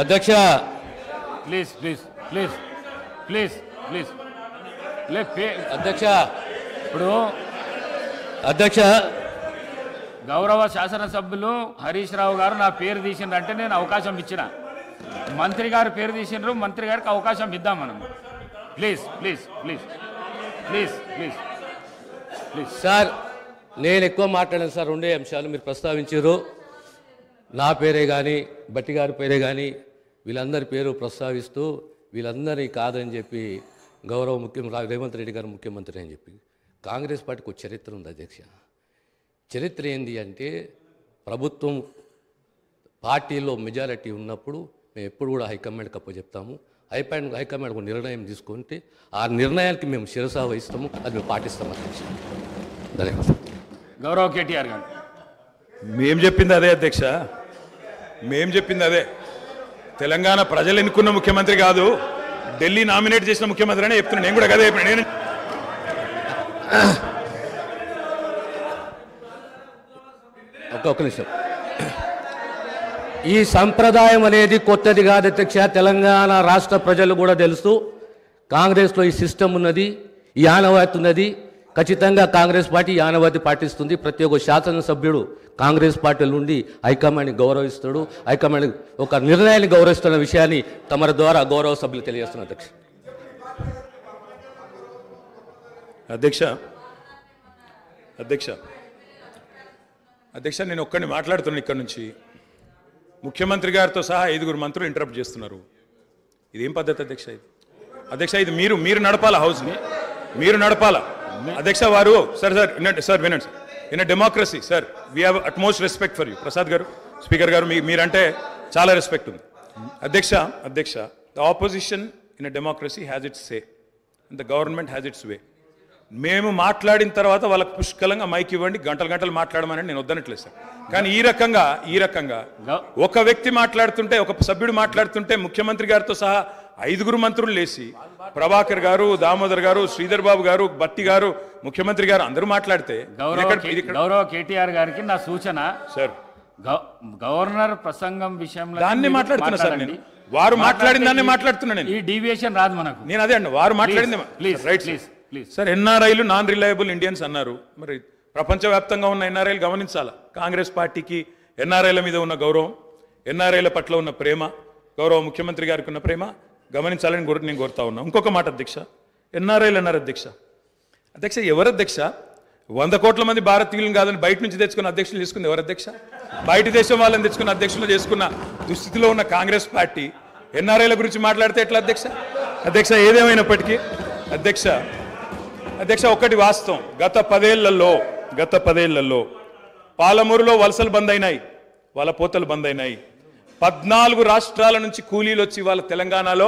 అధ్యక్ష please please please please please అధ్యక్ష ఇప్పుడు అధ్యక్ష గౌరవ శాసనసభ్యులు హరీష్ రావు గారు నా పేరు తీసిండ్రంటే నేను అవకాశం ఇచ్చిన. మంత్రి గారు పేరు తీసిండ్రు, మంత్రి గారికి అవకాశం ఇద్దాం మనం. Please please please please please please. Sir నేను ఎక్కువ మాట్లాడాను సార్. రెండే అంశాలు మీరు ప్రస్తావించారు. నా పేరే కానీ బట్టి గారి పేరే కానీ వీళ్ళందరి పేరు ప్రస్తావిస్తూ వీళ్ళందరినీ కాదని చెప్పి గౌరవ రేవంత్ రెడ్డి గారు ముఖ్యమంత్రి అని చెప్పి కాంగ్రెస్ పార్టీకి ఒక చరిత్ర ఉంది అధ్యక్ష. చరిత్ర ఏంది అంటే ప్రభుత్వం పార్టీలో మెజారిటీ ఉన్నప్పుడు మేము ఎప్పుడు కూడా హైకమాండ్కి అప్పచెప్తాము. హైకమాండ్ ఒక నిర్ణయం తీసుకుంటే ఆ నిర్ణయానికి మేము శిరసా వహిస్తాము, అది మేము పాటిస్తాము అధ్యక్ష. ధన్యవాదాలు. గౌరవ కేటీఆర్ గారు. మేం చెప్పింది అదే అధ్యక్ష, మేం చెప్పింది అదే. తెలంగాణ ప్రజలు ఎన్నుకున్న ముఖ్యమంత్రి కాదు, ఢిల్లీ నామినేట్ చేసిన ముఖ్యమంత్రి అని చెప్తున్నాను. నేను కూడా అదే చెప్పిన. నేను ఒక్క నిమిషం. ఈ సంప్రదాయం అనేది కొత్తది కాదు అధ్యక్ష. తెలంగాణ రాష్ట్ర ప్రజలు కూడా తెలుసు. కాంగ్రెస్లో ఈ సిస్టమ్ ఉన్నది, ఈ ఆనవాయితీ ఉన్నది. ఖచ్చితంగా కాంగ్రెస్ పార్టీ ఈ ఆనవాయితీ పాటిస్తుంది. ప్రతి ఒక్క శాసనసభ్యుడు కాంగ్రెస్ పార్టీ నుండి హైకమాండ్ని గౌరవిస్తాడు, హైకమాండ్ ఒక నిర్ణయాన్ని గౌరవిస్తున్న విషయాన్ని తమ ద్వారా గౌరవ సభ్యులు తెలియజేస్తున్నారు అధ్యక్ష. అధ్యక్ష అధ్యక్ష అధ్యక్ష నేను ఒక్కడిని మాట్లాడుతున్నాను ఇక్కడ నుంచి. ముఖ్యమంత్రి గారితో సహా 5 మంత్రులు ఇంటరప్ట్ చేస్తున్నారు. ఇదేం పద్ధతి అధ్యక్ష? ఇది అధ్యక్ష, ఇది మీరు నడపాలా, హౌస్ని మీరు నడపాలా అధ్యక్ష. వారు సార్ సార్ వినండి sir. In a democracy sir we have utmost respect for you. Prasad garu, speaker garu, మీరంటే చాలా రెస్పెక్ట్ ఉంది అధ్యక్ష. The opposition in a democracy has its say and the government has its way. మేము మాట్లాడిన తర్వాత వాళ్ళకి పుష్కలంగా మైక్ ఇవ్వండి, గంటలు మాట్లాడమని నేను వద్దనట్లేదు సార్. కానీ ఈ రకంగా ఒక వ్యక్తి మాట్లాడుతుంటే, ఒక సభ్యుడు మాట్లాడుతుంటే ముఖ్యమంత్రి గారితో సహా 5 మంత్రులు లేచి ప్రభాకర్ గారు, దామోదర్ గారు, శ్రీధర్ బాబు గారు, బట్టి గారు, ముఖ్యమంత్రి గారు అందరూ మాట్లాడితే గౌరవ కేటీఆర్ గారికి నా సూచన సార్, గవర్నర్ ప్రసంగం విషయంలో దాన్ని మాట్లాడుతున్నా సార్. నేను వారు మాట్లాడిన దాన్ని మాట్లాడుతున్నా. నేను ఈ డీవియేషన్ రాదు మనకు. నేను అదే అండి, వారు మాట్లాడింది రైట్ ప్లీజ్ సార్. ఎన్ఆర్ఐలు నాన్ రిలయబుల్ ఇండియన్స్ అన్నారు. మరి ప్రపంచవ్యాప్తంగా ఉన్న ఎన్ఆర్ఐలు గమనించాలా. కాంగ్రెస్ పార్టీకి ఎన్ఆర్ఐల మీద ఉన్న గౌరవం, ఎన్ఆర్ఐల పట్ల ఉన్న ప్రేమ, గౌరవ ముఖ్యమంత్రి గారికి ఉన్న ప్రేమ గమనించాలని నేను కోరుతా ఉన్నా. ఇంకొక మాట అధ్యక్ష, ఎన్ఆర్ఐలు అన్నారు అధ్యక్ష ఎవరు అధ్యక్ష? 100 కోట్ల మంది భారతీయులను కాదని బయట నుంచి తెచ్చుకున్న అధ్యక్షులు చేసుకున్న ఎవరు అధ్యక్ష? బయట దేశం వాళ్ళని తెచ్చుకున్న అధ్యక్షులు చేసుకున్న దుస్థితిలో ఉన్న కాంగ్రెస్ పార్టీ ఎన్ఆర్ఐల గురించి మాట్లాడితే ఎట్లా అధ్యక్ష? ఏదేమైనప్పటికీ అధ్యక్ష ఒకటి వాస్తవం, గత 10 ఏళ్లలో పాలమూరులో వలసలు బంద్ అయినాయి, వలపోతలు బంద్ అయినాయి. 14 రాష్ట్రాల నుంచి కూలీలు వచ్చి వాళ్ళ తెలంగాణలో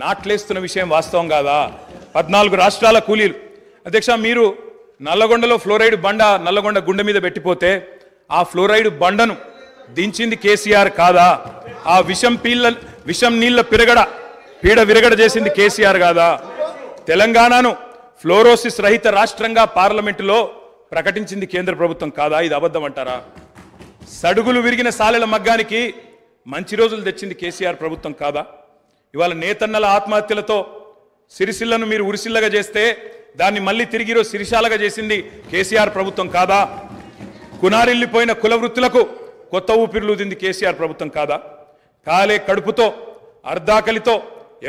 నాట్లేస్తున్న విషయం వాస్తవం కాదా? 14 రాష్ట్రాల కూలీలు. అధ్యక్ష, మీరు నల్లగొండలో ఫ్లోరైడ్ బండ నల్లగొండ గుండె మీద పెట్టిపోతే ఆ ఫ్లోరైడ్ బండను దించింది కేసీఆర్ కాదా? ఆ విషం నీళ్ల పీడ విరగడ చేసింది కేసీఆర్ కాదా? తెలంగాణను ఫ్లోరోసిస్ రహిత రాష్ట్రంగా పార్లమెంటులో ప్రకటించింది కేంద్ర ప్రభుత్వం కాదా? ఇది అబద్ధం అంటారా? సడుగులు విరిగిన సాలెల మగ్గానికి మంచి రోజులు తెచ్చింది కేసీఆర్ ప్రభుత్వం కాదా? ఇవాళ నేతన్నల ఆత్మహత్యలతో సిరిసిల్లను మీరు ఉరిసిల్లగా చేస్తే దాన్ని మళ్ళీ తిరిగి సిరిశాలగా చేసింది కేసీఆర్ ప్రభుత్వం కాదా? కునారిల్లిపోయిన కుల వృత్తులకు కొత్త ఊపిరులూదింది కేసీఆర్ ప్రభుత్వం కాదా? కాలే కడుపుతో అర్ధాకలితో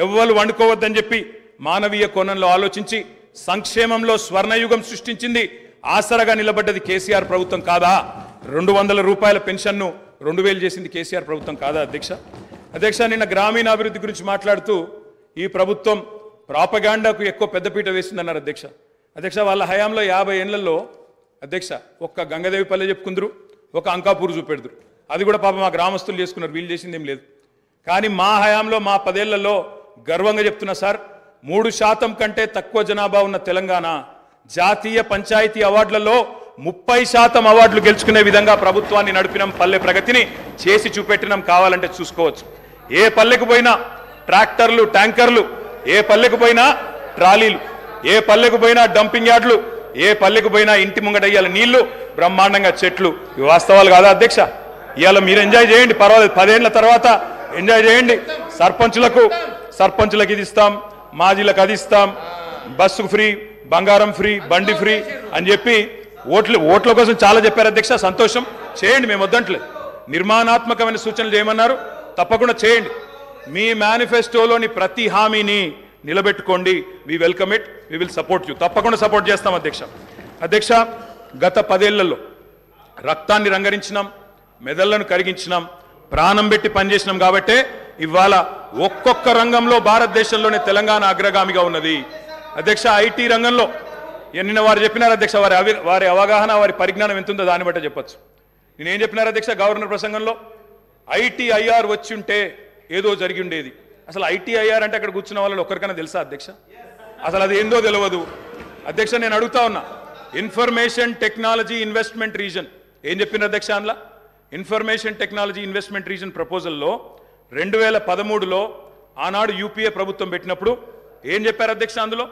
ఎవ్వరు వండుకోవద్దని చెప్పి మానవీయ కోణంలో ఆలోచించి సంక్షేమంలో స్వర్ణయుగం సృష్టించింది, ఆసరగా నిలబడ్డది కేసీఆర్ ప్రభుత్వం కాదా? 200 రూపాయల పెన్షన్ను 2000 చేసింది కేసీఆర్ ప్రభుత్వం కాదా? అధ్యక్ష నిన్న గ్రామీణాభివృద్ధి గురించి మాట్లాడుతూ ఈ ప్రభుత్వం ప్రాపగాండాకు ఎక్కువ పెద్దపీట వేసిందన్నారు అధ్యక్ష. వాళ్ళ హయాంలో 50 ఏళ్లలో అధ్యక్ష ఒక్క గంగదేవిపల్లె చెప్పుకుందరు, ఒక అంకాపూర్ చూపెడుదురు. అది కూడా పాప మా గ్రామస్తులు చేసుకున్నారు, వీళ్ళు చేసింది ఏం లేదు. కానీ మా హయాంలో మా 10 ఏళ్లలో గర్వంగా చెప్తున్నా సార్, 3% కంటే తక్కువ జనాభా ఉన్న తెలంగాణ జాతీయ పంచాయతీ అవార్డులలో 30% అవార్డులు గెలుచుకునే విధంగా ప్రభుత్వాన్ని నడిపినాం, పల్లె ప్రగతిని చేసి చూపెట్టినాం. కావాలంటే చూసుకోవచ్చు. ఏ పల్లెకు పోయినా ట్రాక్టర్లు, ట్యాంకర్లు, ఏ పల్లెకు పోయినా ట్రాలీలు, ఏ పల్లెకు పోయినా డంపింగ్ యార్డులు, ఏ పల్లెకు పోయినా ఇంటి ముంగడయ్యాల నీళ్లు, బ్రహ్మాండంగా చెట్లు. ఇవి వాస్తవాలు కాదా అధ్యక్ష? ఇవాళ మీరు ఎంజాయ్ చేయండి, పర్వాలేదు. 10 ఏళ్ల తర్వాత ఎంజాయ్ చేయండి. సర్పంచులకు ఇది ఇస్తాం, మాజీలకు అది ఇస్తాం, బస్సు ఫ్రీ, బంగారం ఫ్రీ, బండి ఫ్రీ అని చెప్పి ఓట్ల కోసం చాలా చెప్పారు అధ్యక్ష. సంతోషం, చేయండి, మేము వద్దంటలేదు. నిర్మాణాత్మకమైన సూచనలు చేయమన్నారు, తప్పకుండా చేయండి. మీ మేనిఫెస్టోలోని ప్రతి హామీని నిలబెట్టుకోండి. We welcome it, we will support you. తప్పకుండా సపోర్ట్ చేస్తాం అధ్యక్ష. గత 10 ఏళ్లలో రక్తాన్ని రంగరించినాం, మెదళ్లను కరిగించినాం, ప్రాణం పెట్టి పనిచేసినాం. కాబట్టే ఇవాళ ఒక్కొక్క రంగంలో భారతదేశంలోనే తెలంగాణ అగ్రగామిగా ఉన్నది అధ్యక్ష. ఐటీ రంగంలో నిన్న వారు చెప్పినారు అధ్యక్ష, వారి అవగాహన, వారి పరిజ్ఞానం ఎంత ఉందో దాన్ని బట్టే చెప్పచ్చు. నేనేం చెప్పినారు అధ్యక్ష గవర్నర్ ప్రసంగంలో? ఐటీఐఆర్ వచ్చి ఉంటే ఏదో జరిగి ఉండేది. అసలు ఐటీఐఆర్ అంటే అక్కడ కూర్చున్న వాళ్ళు ఒక్కరికైనా తెలుసా అధ్యక్ష? అసలు అది ఏందో తెలియదు అధ్యక్ష. నేను అడుగుతా ఉన్నా, ఇన్ఫర్మేషన్ టెక్నాలజీ ఇన్వెస్ట్మెంట్ రీజన్ ఏం చెప్పిన అధ్యక్ష? అందులో ఇన్ఫర్మేషన్ టెక్నాలజీ ఇన్వెస్ట్మెంట్ రీజన్ ప్రపోజల్లో 2013లో ఆనాడు యూపీఏ ప్రభుత్వం పెట్టినప్పుడు ఏం చెప్పారు అధ్యక్ష? అందులో